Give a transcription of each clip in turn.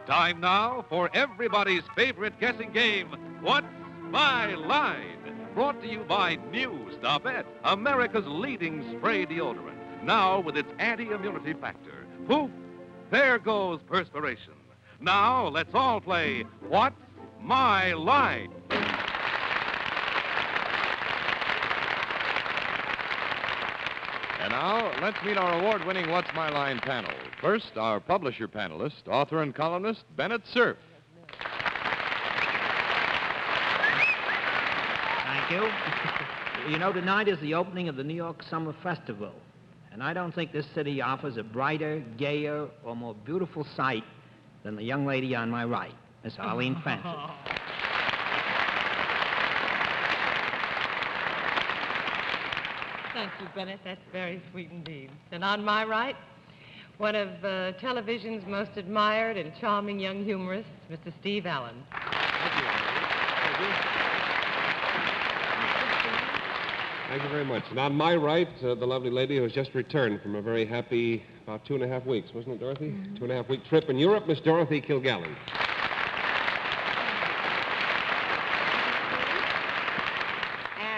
Time now for everybody's favorite guessing game, What's My Line? Brought to you by New Stopette, America's leading spray deodorant. Now with its anti-immunity factor. Poof! There goes perspiration. Now let's all play What's My Line? And now, let's meet our award-winning What's My Line panel. First, our publisher panelist, author and columnist, Bennett Cerf. Thank you. You know, tonight is the opening of the New York Summer Festival, and I don't think this city offers a brighter, gayer, or more beautiful sight than the young lady on my right, Miss Arlene Francis. Thank you, Bennett. That's very sweet indeed. And on my right, one of television's most admired and charming young humorists, Mr. Steve Allen. Thank you very much. And on my right, the lovely lady who has just returned from a very happy, about 2.5 weeks, wasn't it, Dorothy? 2.5-week trip in Europe, Miss Dorothy Kilgallen.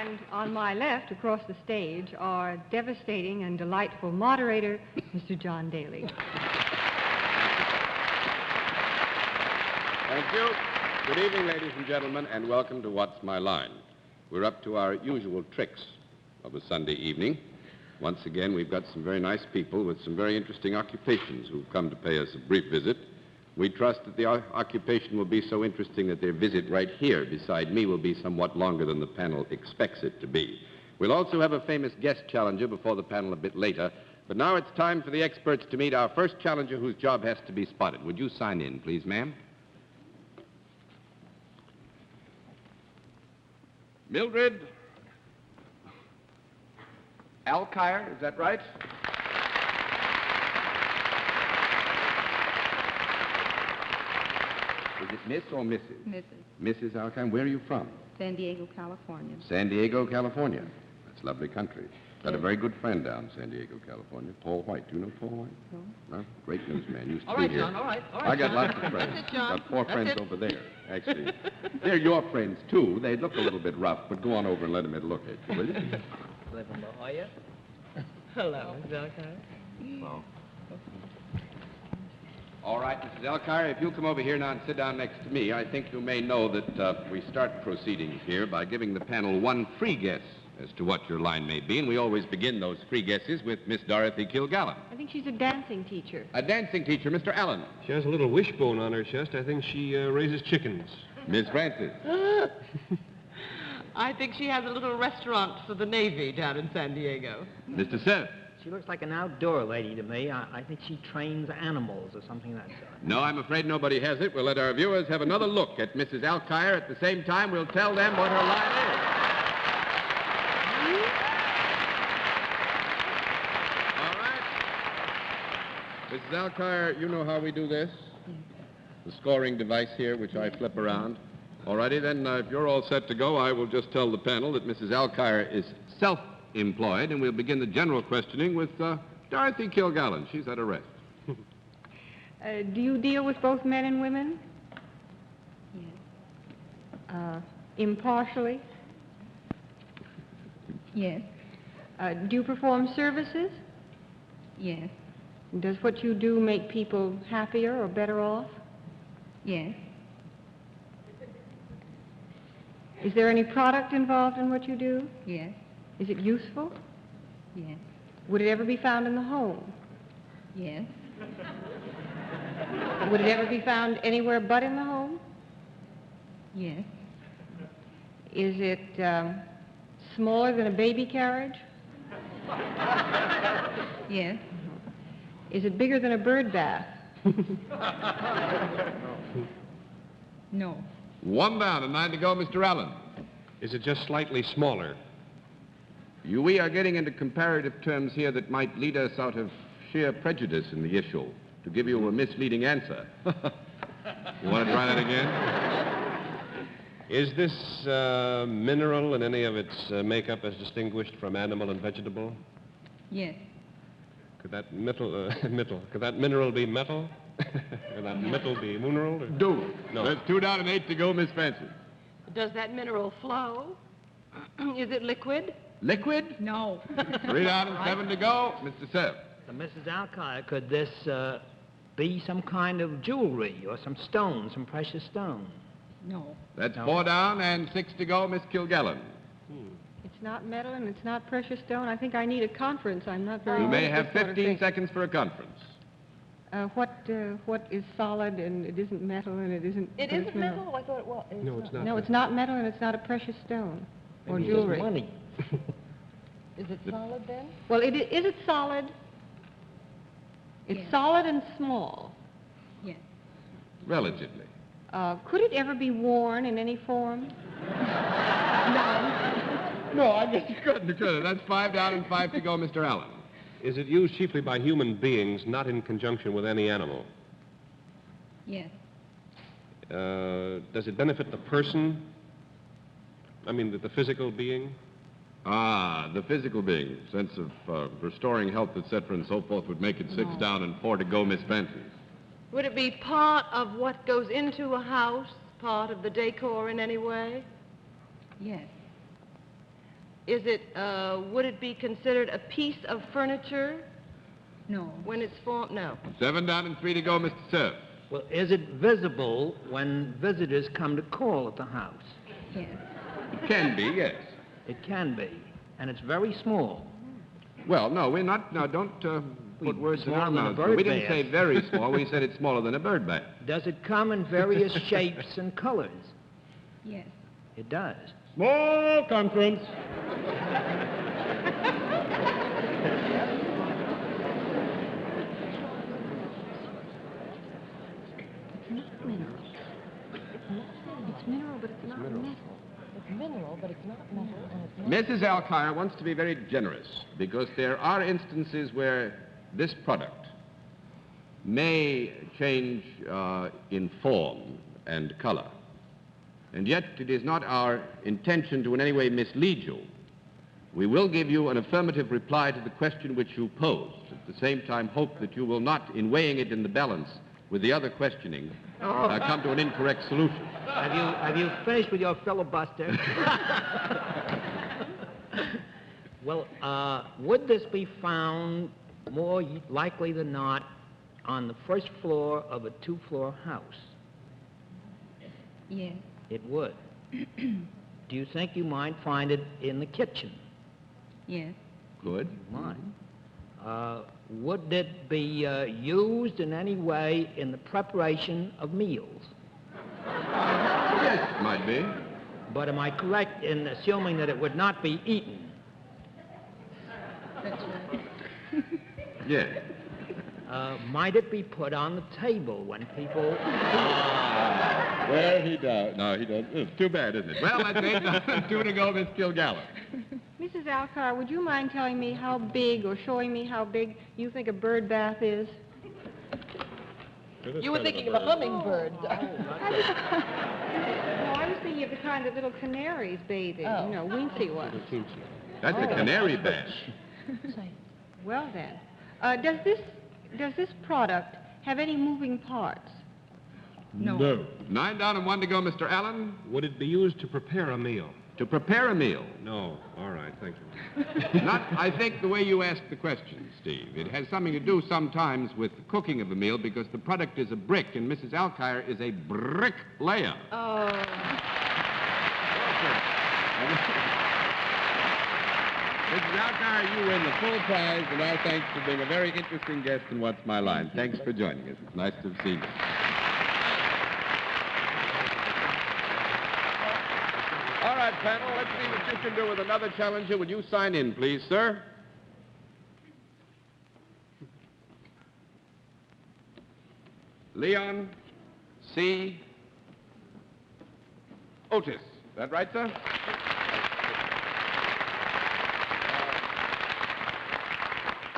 And on my left, across the stage, our devastating and delightful moderator, Mr. John Daly. Thank you. Good evening, ladies and gentlemen, and welcome to What's My Line. We're up to our usual tricks of a Sunday evening. Once again, we've got some very nice people with some very interesting occupations who've come to pay us a brief visit. We trust that the occupation will be so interesting that their visit right here beside me will be somewhat longer than the panel expects it to be. We'll also have a famous guest challenger before the panel a bit later, but now it's time for the experts to meet our first challenger whose job has to be spotted. Would you sign in, please, ma'am? Mildred Alkire, is that right? Is it Miss or Mrs.? Mrs. Mrs. Alkire. Where are you from? San Diego, California. San Diego, California. That's lovely country. Got a very good friend down in San Diego, California, Paul White. Do you know Paul White? No. Well, great newsman. Used to All be right, here. John, all right. I got John. lots of friends. That's it, John. Got 4 That's friends it. over there, actually. They're your friends, too. They look a little bit rough, but go on over and let them look at you, will you? Live in La Jolla. Hello, Mrs. Alcott. Well, All right, Mrs. Alkire, if you'll come over here now and sit down next to me, I think you may know that we start proceedings here by giving the panel one free guess as to what your line may be, and we always begin those free guesses with Miss Dorothy Kilgallen. I think she's a dancing teacher. A dancing teacher, Mr. Allen. She has a little wishbone on her chest. I think she raises chickens. Miss Francis. I think she has a little restaurant for the Navy down in San Diego. Mr. Cerf. she looks like an outdoor lady to me. I think she trains animals or something of that sort. No, I'm afraid nobody has it. We'll let our viewers have another look at Mrs. Alkire. At the same time, we'll tell them what her line is. All right. Mrs. Alkire, you know how we do this? The scoring device here, which I flip around. All righty, then, if you're all set to go, I will just tell the panel that Mrs. Alkire is self-employed, and we'll begin the general questioning with Dorothy Kilgallen. She's at a rest. Do you deal with both men and women? Yes. Impartially? Yes. Do you perform services? Yes. Does what you do make people happier or better off? Yes. Is there any product involved in what you do? Yes. Is it useful? Yes. Would it ever be found in the home? Yes. Would it ever be found anywhere but in the home? Yes. Is it smaller than a baby carriage? Yes. Is it bigger than a bird bath? No. 1 down and 9 to go, Mr. Allen. Is it just slightly smaller? We are getting into comparative terms here that might lead us out of sheer prejudice in the issue to give you a misleading answer. You want to try that again? Is this mineral in any of its makeup as distinguished from animal and vegetable? Yes. Could that mineral be metal? Will that metal be mineral? Or... Do. No. There's 2 down and 8 to go, Miss Francis. Does that mineral flow? Is it liquid? Liquid? No. 3 down and 7 to go, Mr. Cerf. Mrs. Alkire, could this be some kind of jewelry or some stone, some precious stone? No. That's 4 down and 6 to go, Miss Kilgallen. It's not metal and it's not precious stone. I think I need a conference. I'm not very You good may at have this sort of 15 thing. seconds for a conference. What is solid and it isn't metal and it isn't... It but it's isn't metal? I thought it was. No, it's not. No, it's not metal and it's not a precious stone or Maybe it's jewelry. money. Is it solid then? Well, is it solid? It's Yes. solid and small. Yes. Relatively. Could it ever be worn in any form? No, I guess you couldn't. That's 5 down and 5 to go, Mr. Allen. Is it used chiefly by human beings, not in conjunction with any animal? Yes. Does it benefit the person? I mean, the physical being? Ah, the physical being, sense of restoring health, etc., and so forth, would make it 6 down and 4 to go, Miss Francis. Would it be part of what goes into a house, part of the decor in any way? Yes. Is it, would it be considered a piece of furniture No. when it's formed? No. 7 down and 3 to go, Mr. Cerf. Well, is it visible when visitors come to call at the house? Yes. It can be, yes. It can be, and it's very small. Well, no, we're not. Now, don't put words in smaller our than a mouths. bird We didn't bath. say very small. We said it's smaller than a bird bath. Does it come in various shapes and colors? Yes. It does. Small conference. It's mineral, but it's not metal. It's mineral, but it's not metal, and it's Mrs. Alkire wants to be very generous because there are instances where this product may change in form and color. And yet it is not our intention to in any way mislead you. We will give you an affirmative reply to the question which you posed. At the same time, hope that you will not, in weighing it in the balance with the other questioning, come to an incorrect solution. Have you finished with your filibuster? Well, would this be found more likely than not on the first floor of a 2-floor house? Yes. It would. Do you think you might find it in the kitchen? Yes. Good. Might. Would it be used in any way in the preparation of meals? Yes, might be. But am I correct in assuming that it would not be eaten? That's right. Yes. Might it be put on the table when people... Well, he does. No, he doesn't. It's too bad, isn't it? Well, that's 8 down and 2 to go, Miss Kilgallen. Mrs. Alkire, would you mind telling me how big or showing me how big you think a bird bath is? You were thinking of a hummingbird. No, I was thinking of the kind that little canaries bathe in, you know, weensy ones. That's a canary bath. Well then, does this product have any moving parts? No. 9 down and 1 to go, Mr. Allen. Would it be used to prepare a meal? To prepare a meal. No. All right, thank you. Not, I think, the way you asked the question, Steve. It has something to do sometimes with the cooking of the meal because the product is a brick and Mrs. Alkire is a bricklayer. Oh. Mrs. Alkire, you win the full prize, and our thanks for being a very interesting guest in What's My Line. Thanks for joining us. It's nice to have seen you. All right, panel, let's see what you can do with another challenger. Would you sign in, please, sir? Leon C. Otis. Is that right, sir?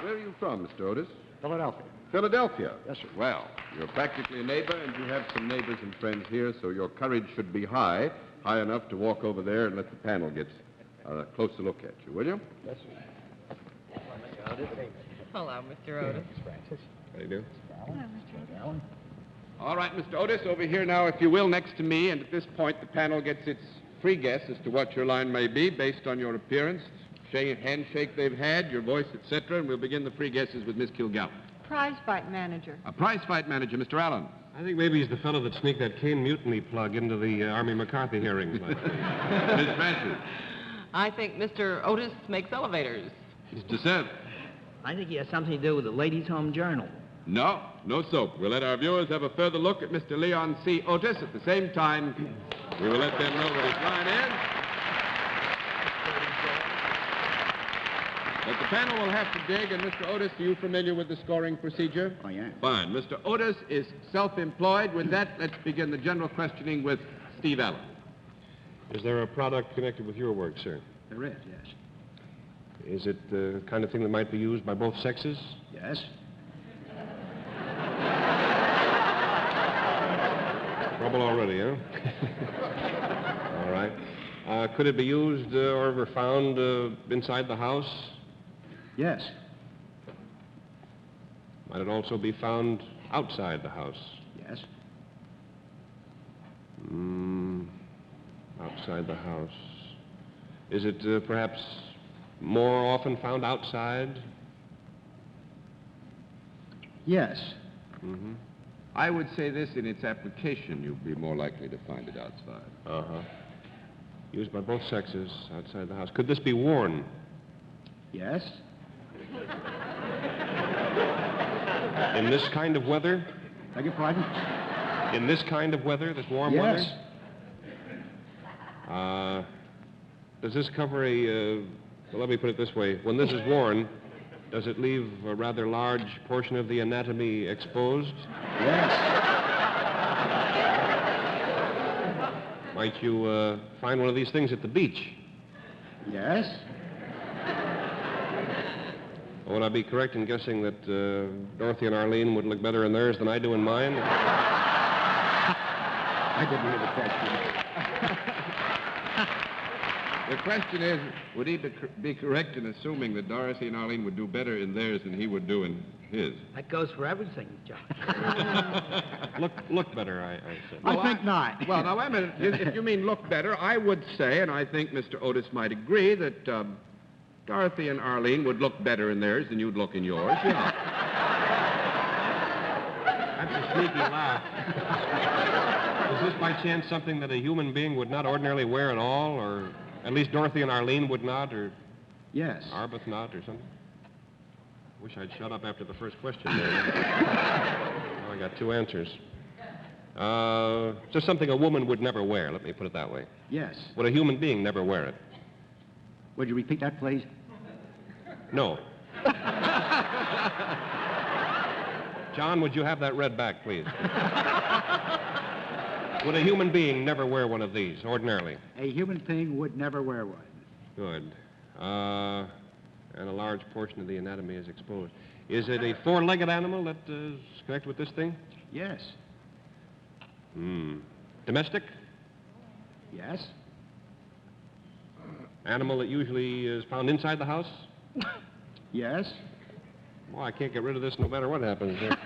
Where are you from, Mr. Otis? Philadelphia. Philadelphia? Yes, sir. Well, you're practically a neighbor, and you have some neighbors and friends here, so your courage should be high enough to walk over there and let the panel get a closer look at you, will you? Yes, sir. Hello, Mr. Otis. Miss Francis. How do you do? Allen. All right, Mr. Otis, over here now, if you will, next to me. And at this point, the panel gets its free guess as to what your line may be based on your appearance, handshake they've had, your voice, etc. And we'll begin the free guesses with Miss Kilgallen. Prize fight manager. A prize fight manager, Mr. Allen. I think maybe he's the fellow that sneaked that Kane mutiny plug into the Army McCarthy hearings. Miss Francis. I think Mr. Otis makes elevators. Mr. Cerf. I think he has something to do with the Ladies' Home Journal. No soap. We'll let our viewers have a further look at Mr. Leon C. Otis. At the same time, we will let them know what his line is. But the panel will have to dig, and Mr. Otis, are you familiar with the scoring procedure? Oh, yeah. Fine. Mr. Otis is self-employed. With that, let's begin the general questioning with Steve Allen. Is there a product connected with your work, sir? There is, yes. Is it the kind of thing that might be used by both sexes? Yes. Trouble already, huh? All right. Could it be used or ever found inside the house? Yes. Might it also be found outside the house? Yes. Outside the house. Is it perhaps more often found outside? Yes. Mm-hmm. I would say this, in its application, you'd be more likely to find it outside. Uh-huh. Used by both sexes outside the house. Could this be worn? Yes. In this kind of weather? Beg your pardon? In this kind of weather, this warm Yes. weather? Does this cover well, let me put it this way. When this is worn, does it leave a rather large portion of the anatomy exposed? Yes. Might you find one of these things at the beach? Yes. Would I be correct in guessing that Dorothy and Arlene would look better in theirs than I do in mine? I didn't hear the question. The question is, would he be correct in assuming that Dorothy and Arlene would do better in theirs than he would do in his? That goes for everything, John. Look better, I said. I think not. Well, now, wait a minute. If you mean look better, I would say, and I think Mr. Otis might agree, that Dorothy and Arlene would look better in theirs than you'd look in yours. Yeah. That's a sneaky laugh. Is this by chance something that a human being would not ordinarily wear at all, or at least Dorothy and Arlene would not, or Yes. Arbuthnot or something? Wish I'd shut up after the first question there. Now I got two answers. Just something a woman would never wear, let me put it that way. Yes. Would a human being never wear it? Would you repeat that, please? No. John, would you have that read back, please? Would a human being never wear one of these, ordinarily? A human being would never wear one. Good. And a large portion of the anatomy is exposed. Is it a four-legged animal that is connected with this thing? Yes. Domestic? Yes. Animal that usually is found inside the house? Yes. Well, I can't get rid of this no matter what happens. First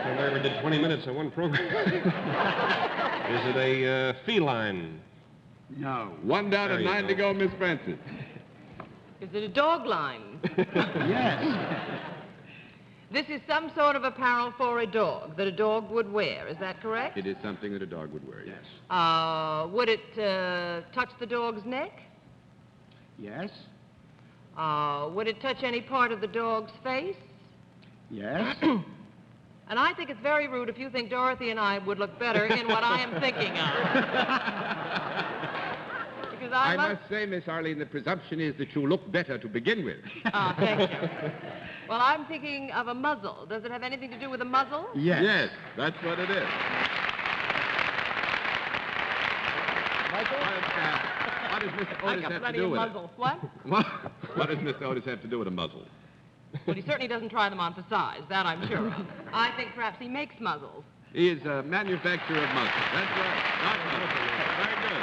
time I ever did 20 minutes on one program. Is it a feline? No. One down There and you 9 go. to go, Miss Francis. Is it a dog line? Yes. This is some sort of apparel for a dog that a dog would wear. Is that correct? It is something that a dog would wear, yes. Would it touch the dog's neck? Yes. Would it touch any part of the dog's face? Yes. And I think it's very rude if you think Dorothy and I would look better in what I am thinking of. Because I must say, Miss Arlene, the presumption is that you look better to begin with. Thank you. Well, I'm thinking of a muzzle. Does it have anything to do with a muzzle? Yes. Yes, that's what it is. What does Mr. I Otis got have to plenty do of with muzzles. What? it? What does Mr. Otis have to do with a muzzle? Well, he certainly doesn't try them on for size. That I'm sure of. I think perhaps he makes muzzles. He is a manufacturer of muzzles. That's right. Not muzzles. Very good.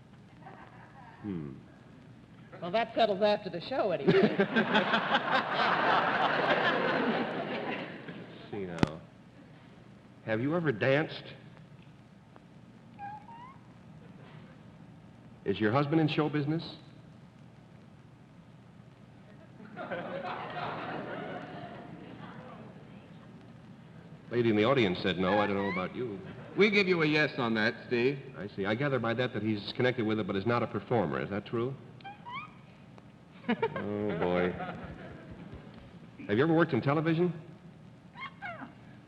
Well, that settles after the show, anyway. See now. Have you ever danced? Is your husband in show business? Lady in the audience said no. I don't know about you. We give you a yes on that, Steve. I see. I gather by that he's connected with it but is not a performer. Is that true? Oh, boy. Have you ever worked in television?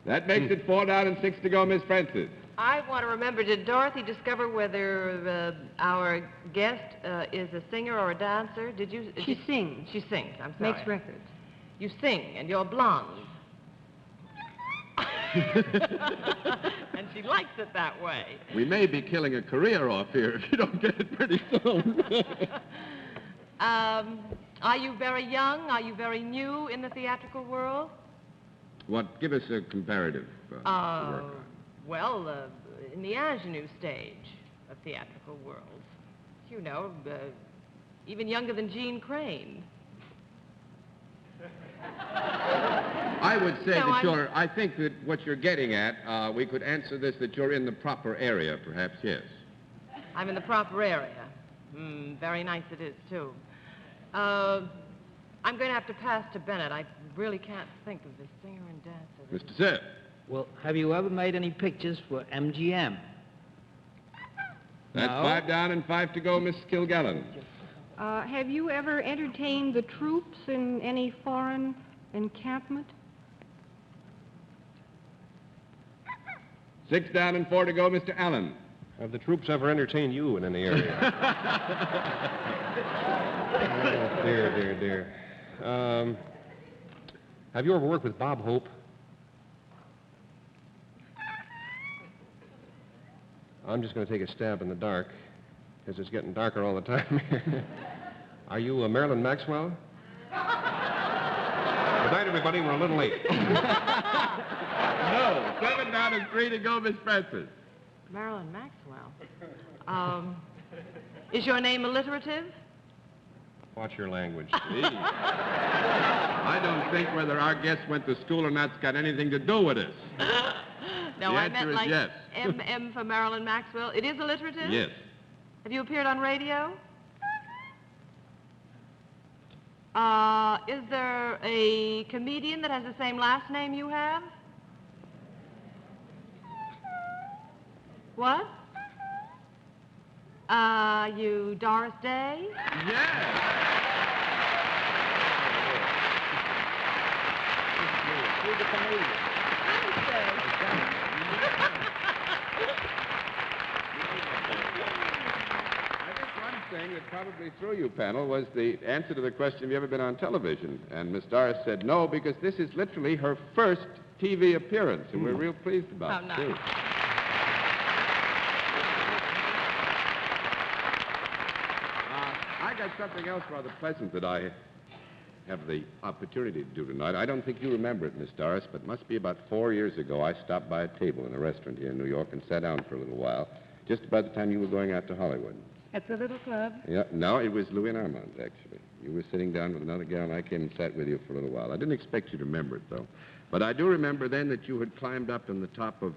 That makes it 4 down and 6 to go, Miss Francis. I want to remember, did Dorothy discover whether our guest is a singer or a dancer? Did you? She sings. She sings, I'm sorry. Makes records. You sing, and you're blonde. And she likes it that way. We may be killing a career off here if you don't get it pretty soon. Are you very young? Are you very new in the theatrical world? What? Give us a comparative to work on. Well, in the ingenue stage of theatrical world. You know, even younger than Jean Crane. I would say I think that what you're getting at, we could answer this that you're in the proper area, perhaps, yes. I'm in the proper area. Very nice it is, too. I'm going to have to pass to Bennett. I really can't think of the singer and dancer. Mr. Cerf. Well, have you ever made any pictures for MGM? That's No. 5 down and 5 to go, Miss Kilgallen. Have you ever entertained the troops in any foreign encampment? 6 down and 4 to go, Mr. Allen. Have the troops ever entertained you in any area? Oh, dear. Have you ever worked with Bob Hope? I'm just going to take a stab in the dark, because it's getting darker all the time here. Are you Marilyn Maxwell? Good night, everybody. We're a little late. No. 7 down and 3 to go, Miss Francis. Marilyn Maxwell. Is your name alliterative? Watch your language. I don't think whether our guest went to school or not's got anything to do with this. No, The I answer meant is like yes. M for Marilyn Maxwell. It is alliterative? Yes. Have you appeared on radio? Is there a comedian that has the same last name you have? What? You Doris Day? Yes. Who's the comedian? I think one thing that probably threw you, panel, was the answer to the question, have you ever been on television? And Miss Doris said no, because this is literally her first TV appearance, and we're real pleased about How it, nice. too. I got something else rather pleasant that I have the opportunity to do tonight. I don't think you remember it, Miss Doris, but it must be about 4 years ago. I stopped by a table in a restaurant here in New York and sat down for a little while, just about the time you were going out to Hollywood. At the little club? Yeah, no, it was Louis and Armand's, actually. You were sitting down with another gal, and I came and sat with you for a little while. I didn't expect you to remember it, though. But I do remember then that you had climbed up on the top of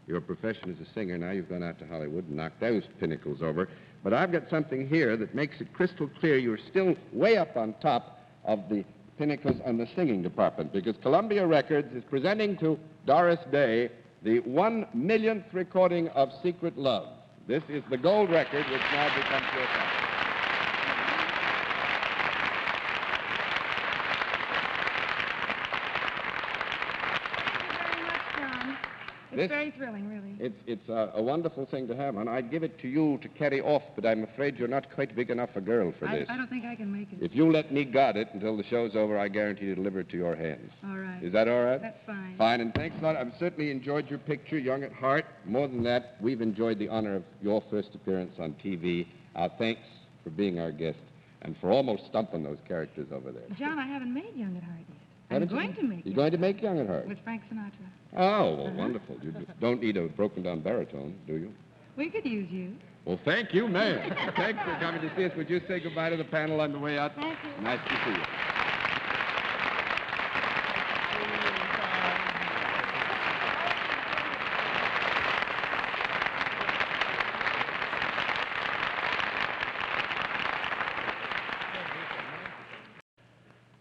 your profession as a singer. Now you've gone out to Hollywood and knocked those pinnacles over. But I've got something here that makes it crystal clear you're still way up on top of the pinnacles on the singing department, because Columbia Records is presenting to Doris Day the 1 millionth recording of Secret Love. This is the gold record which now becomes your property. Thank you very much, John. It's This- very thrilling, really. It's a wonderful thing to have, and I'd give it to you to carry off, but I'm afraid you're not quite big enough a girl for I this. don't think I can make it. If you let me guard it until the show's over, I guarantee to deliver it to your hands. All right. Is that all right? That's fine. Fine, and thanks a lot. I've certainly enjoyed your picture, young at heart. More than that, we've enjoyed the honor of your first appearance on TV. Our thanks for being our guest and for almost stumping those characters over there. John, I haven't made Young at Heart yet. I'm Haven't you? going to make You're it. going to make Young at Heart? With Frank Sinatra. Oh, well, wonderful. You just don't need a broken-down baritone, do you? We could use you. Well, thank you, ma'am. Thanks for coming to see us. Would you say goodbye to the panel on the way out? Thank you. Nice to see you.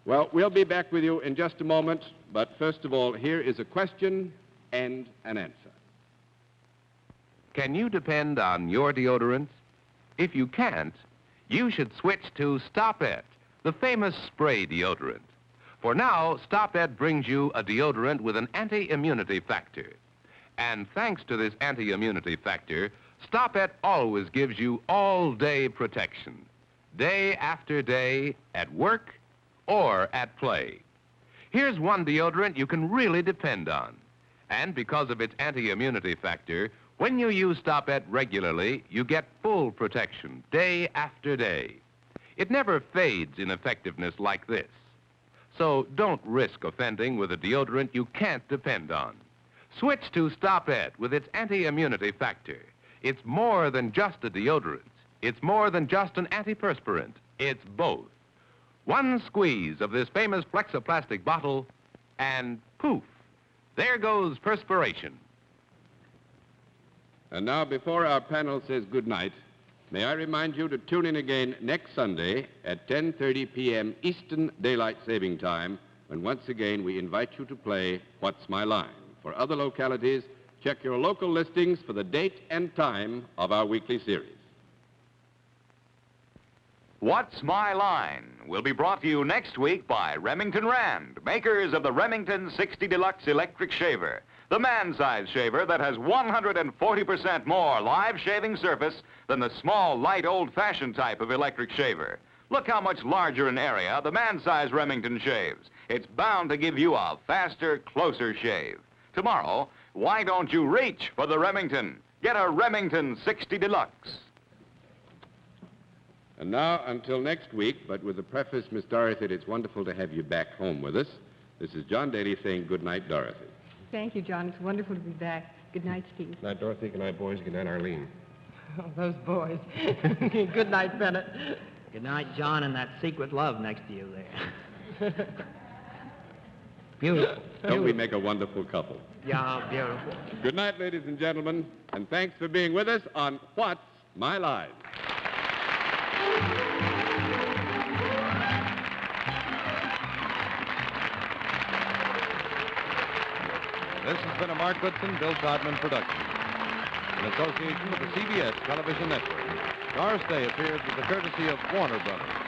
Well, we'll be back with you in just a moment, but first of all, here is a question and an answer. Can you depend on your deodorant? If you can't, you should switch to Stop It, the famous spray deodorant. For now, Stop It brings you a deodorant with an anti-immunity factor. And thanks to this anti-immunity factor, Stop It always gives you all-day protection, day after day, at work or at play. Here's one deodorant you can really depend on. And because of its anti-immunity factor, when you use Stop It regularly, you get full protection day after day. It never fades in effectiveness like this. So don't risk offending with a deodorant you can't depend on. Switch to Stop It with its anti-immunity factor. It's more than just a deodorant. It's more than just an antiperspirant. It's both. One squeeze of this famous Flexoplastic bottle, and poof, there goes perspiration. And now, before our panel says good night, may I remind you to tune in again next Sunday at 10:30 p.m. Eastern Daylight Saving Time, when once again we invite you to play What's My Line? For other localities, check your local listings for the date and time of our weekly series. What's My Line will be brought to you next week by Remington Rand, makers of the Remington 60 Deluxe Electric Shaver, the man-size shaver that has 140% more live shaving surface than the small, light, old-fashioned type of electric shaver. Look how much larger in area the man-size Remington shaves. It's bound to give you a faster, closer shave. Tomorrow, why don't you reach for the Remington? Get a Remington 60 Deluxe. And now, until next week, but with the preface, Miss Dorothy, that it's wonderful to have you back home with us. This is John Daly saying good night, Dorothy. Thank you, John. It's wonderful to be back. Good night, Steve. Good night, Dorothy. Good night, boys. Good night, Arlene. Oh, those boys. Good night, Bennett. Good night, John, and that secret love next to you there. Beautiful. Don't we make a wonderful couple? Yeah, beautiful. Good night, ladies and gentlemen, and thanks for being with us on What's My Line? This has been a Mark Goodson, Bill Todman production. In association with the CBS Television Network. Doris Day appears with the courtesy of Warner Brothers.